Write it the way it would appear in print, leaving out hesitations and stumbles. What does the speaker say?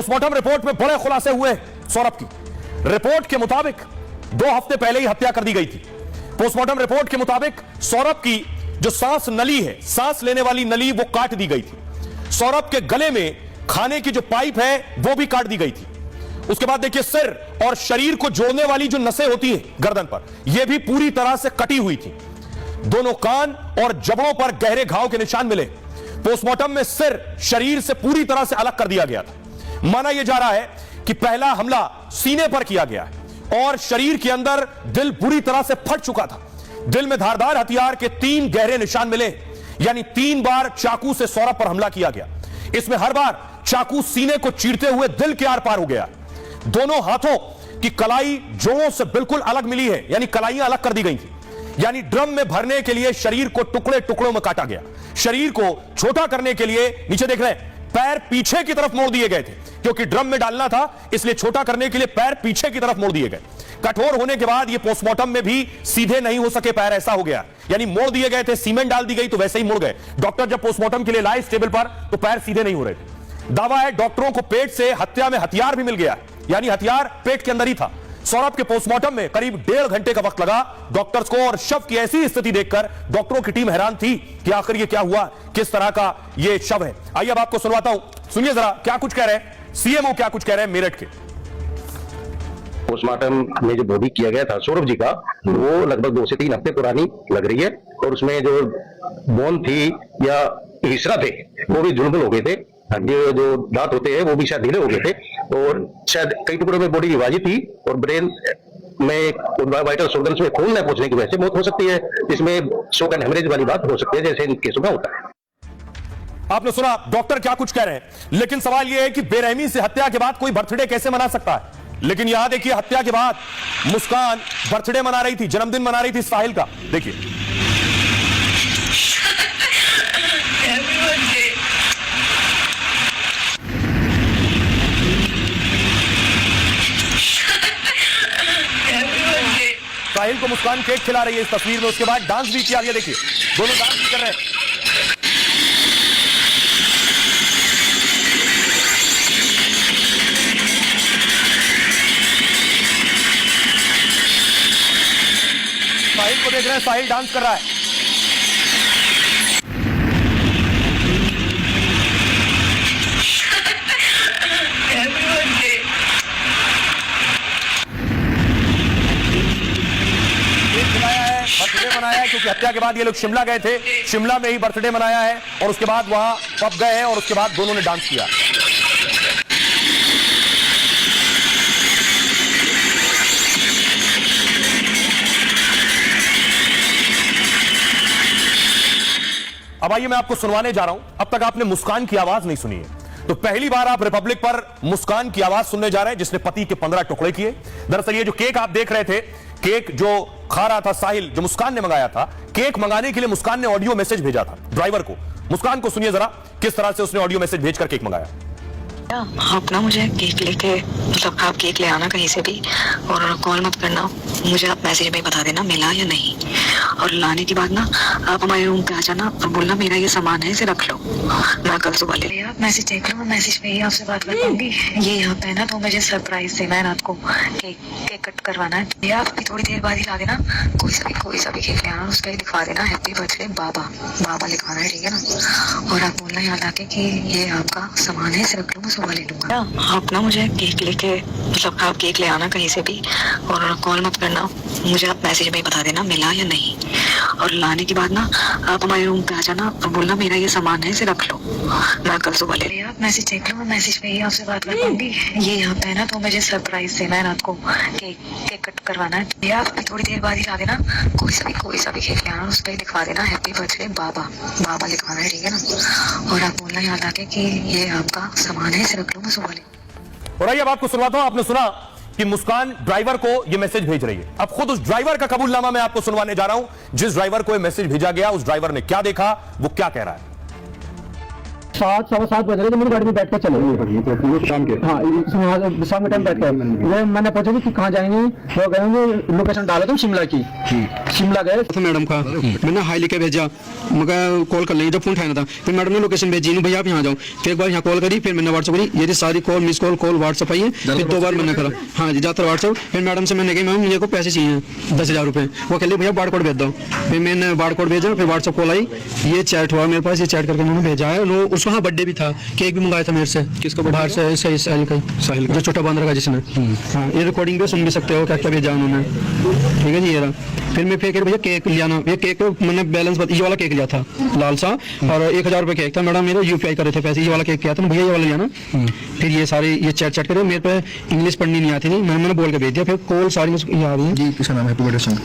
Postmortem report में बड़े खुलासे हुए सौरभ की। रिपोर्ट के मुताबिक 2 हफ्ते पहले ही हत्या कर दी गई थी। पोस्टमार्टम रिपोर्ट के मुताबिक सौरभ की जो सांस नली है, सांस लेने वाली नली, वो काट दी गई थी। सौरभ के गले में खाने की जो पाइप है वो भी काट दी गई थी। उसके बाद देखिए सिर और शरीर को जोड़ने वाली जो नसें होती है गर्दन पर, यह भी पूरी तरह से कटी हुई थी। दोनों कान और जबड़ों पर गहरे घाव के निशान मिले। पोस्टमार्टम में सिर शरीर से पूरी तरह से अलग कर दिया गया था। माना यह जा रहा है कि पहला हमला सीने पर किया गया है और शरीर के अंदर दिल बुरी तरह से फट चुका था। दिल में धारदार हथियार के 3 गहरे निशान मिले, यानी 3 बार चाकू से सौरभ पर हमला किया गया। इसमें हर बार चाकू सीने को चीरते हुए दिल के आर पार हो गया। दोनों हाथों की कलाई जोड़ों से बिल्कुल अलग मिली है, यानी कलाइयां अलग कर दी गई थी। यानी ड्रम में भरने के लिए शरीर को टुकड़े टुकड़ों में काटा गया। शरीर को छोटा करने के लिए नीचे देख रहे हैं, पैर पीछे की तरफ मोड़ दिए गए थे, क्योंकि ड्रम में डालना था, इसलिए छोटा करने के लिए पैर पीछे की तरफ मोड़ दिए गए। कठोर होने के बाद ये पोस्टमार्टम में भी सीधे नहीं हो सके पैर, ऐसा हो गया। यानी मोड़ दिए गए थे, सीमेंट डाल दी गई तो वैसे ही मुड़ गए। डॉक्टर जब पोस्टमार्टम के लिए लाए इस टेबल पर तो पैर सीधे नहीं हो रहे थे। दावा है डॉक्टरों को पेट से हत्या में हथियार भी मिल गया, यानी हथियार पेट के अंदर ही था। सौरभ के पोस्टमार्टम में करीब 1.5 घंटे का वक्त लगा डॉक्टर्स को, और शव की ऐसी स्थिति देखकर डॉक्टरों की टीम हैरान थी कि आखिर ये क्या हुआ, किस तरह का ये शव है। आइए अब आपको सुनवाता हूं, सुनिए जरा क्या कुछ कह रहे हैं सीएमओ, क्या कुछ कह रहे हैं मेरठ के। पोस्टमार्टम में जो बॉडी किया गया था सौरभ जी का, वो लगभग 2 से 3 हफ्ते पुरानी लग रही है, और उसमें जो बोन थी या हिस्सा थे वो भी जुलबुल हो गए थे। ये जो दांत होते हैं वो भी शायद ढीले हो गए थे, और शायद कई टुकड़ों में बॉडी विभाजित थी, और ब्रेन में वाइटल ऑर्गन्स में खून न पहुंचने की वजह से मौत हो सकती है, जिसमें शॉक एंड हेमरेज वाली बात हो सकती है, जैसे इन केसों में होता है। आपने सुना डॉक्टर क्या कुछ कह रहे हैं, लेकिन सवाल यह है कि बेरहमी से हत्या के बाद कोई बर्थडे कैसे मना सकता है। लेकिन यहां देखिए, हत्या के बाद मुस्कान बर्थडे मना रही थी, जन्मदिन मना रही थी साहिल का। देखिए साहिल को मुस्कान केक खिला रही है इस तस्वीर में। उसके बाद डांस भी किया, ये देखिए दोनों डांस भी कर रहे हैं। साहिल को देख रहे हैं, साहिल डांस कर रहा है। बर्थडे मनाया है, क्योंकि हत्या के बाद ये लोग शिमला गए थे, शिमला में ही बर्थडे मनाया है, और उसके बाद वहां पब गए हैं, और उसके बाद दोनों ने डांस किया। अब आइए मैं आपको सुनवाने जा रहा हूं, अब तक आपने मुस्कान की आवाज नहीं सुनी है, तो पहली बार आप रिपब्लिक पर मुस्कान की आवाज सुनने जा रहे हैं, जिसने पति के 15 टुकड़े किए। दरअसल ये जो केक आप देख रहे थे, केक जो खा रहा था साहिल, जो मुस्कान ने मंगाया था, केक मंगाने के लिए मुस्कान ने ऑडियो मैसेज भेजा था ड्राइवर को। मुस्कान को सुनिए जरा किस तरह से उसने ऑडियो मैसेज भेजकर केक मंगाया। आप ना मुझे केक लेके, मतलब आप केक ले आना कहीं से भी, और कॉल मत करना, मुझे आप मैसेज में बता देना मिला या नहीं। और लाने के बाद ना आप हमारे रूम पे आ जाना और बोलना मेरा ये सामान है, इसे रख लो, मैं कल सुबह ले लिया। आप मैसेज देख लो, मैं मैसेज पे ही आपसे बात कर पाऊंगी। ये यहाँ पे है ना, तो मुझे सरप्राइज देना है रात को, केक कट करवाना है। ये आप थोड़ी देर बाद ही ला देना, कोई सा भी केक ले आना, उस पर लिखवा देना हैप्पी बर्थडे बाबा, बाबा लिखवाना है, ठीक है ना। और आप बोलना याद आके कि ये आपका सामान है, इसे रख लो, मैं सुबह ले लूंगा। आप ना मुझे केक लेके, मतलब आप केक ले आना कहीं से भी, और कॉल मत करना, मुझे आप मैसेज में बता देना मिला या नहीं। और लाने के बाद ना आप हमारे रूम पे आ जाना और बोलना मेरा ये सामान है, इसे रख लो, मैं कल सुबह ले लिया। आप मैसेज देख लो, मैं मैसेज पे ही आपसे बात कर पाऊंगी। ये यहाँ पे है ना, तो मुझे सरप्राइज देना है रात को, केक कट करवाना है। ये आप थोड़ी देर बाद ही ला देना, कोई सा भी केक ले आना, उस पर लिखवा देना हैप्पी बर्थडे बाबा, बाबा लिखवाना है, ठीक है ना। और आप बोलना याद आके कि ये आपका सामान है, इसे रख लो, मैं सुबह ले। और आइए अब आपको सुनवाता हूं। आपने सुना कि मुस्कान ड्राइवर को यह मैसेज भेज रही है। अब खुद उस ड्राइवर का कबूलनामा मैं आपको सुनवाने जा रहा हूं। जिस ड्राइवर को यह मैसेज भेजा गया, उस ड्राइवर ने क्या देखा, वो क्या कह रहा है। 7:15 बज रहे थे, मेरी गाड़ी में बैठ कर चले गए शाम के हाँ शाम के टाइम बैठ कर वो मैंने पूछा कि कहाँ जाएंगे, वो कहेंगे लोकेशन डाले तुम शिमला की। शिमला गए तो मैडम का मैंने हाई लिखे भेजा, मगर कॉल कर लेंगे, जब फोन उठाया था फिर मैडम ने लोकेशन भेजी, नहीं भैया आप यहाँ जाओ। फिर एक बार यहाँ कॉल करी, फिर मैंने व्हाट्सअप करी, ये सारी कॉल मिस कॉल व्हाट्सअप आई है। फिर 2 बार मैंने करा, हाँ जी जाता व्हाट्सअप। फिर मैडम से मैंने कहा मैम मुझे को पैसे चाहिए 10,000 रुपये। वो कह भैया बार कोड भेज दो। फिर मैंने बार कोड भेजा, फिर व्हाट्सअप कॉल आई, ये चैट हुआ मेरे पास, ये चैट करके उन्होंने भेजा है। वो उसको हाँ बर्थडे भी था, केक भी मंगाया था मेरे से, किसको बाहर से साहिल का, जो छोटा बांध रखा जिसने। हाँ ये रिकॉर्डिंग भी सुन भी सकते हो क्या क्या भेजा उन्होंने, ठीक है जी ये रहा। फिर मैं फिर भैया केक लिया ना, ये केक मैंने बैलेंस ये वाला केक लिया था लाल सा, और 1,000 रुपये केक था। मैडम मेरे UPI कर रहे थे पैसे, ये वाला केक किया था भैया, ये वाला लिया ना। फिर ये सारे ये चैट करे, मेरे पे इंग्लिश पढ़नी नहीं आती थी, मैंने बोल के भेज दिया। फिर कॉल सारी मुझे याद है जी, किसका नाम है? Happy birthday song.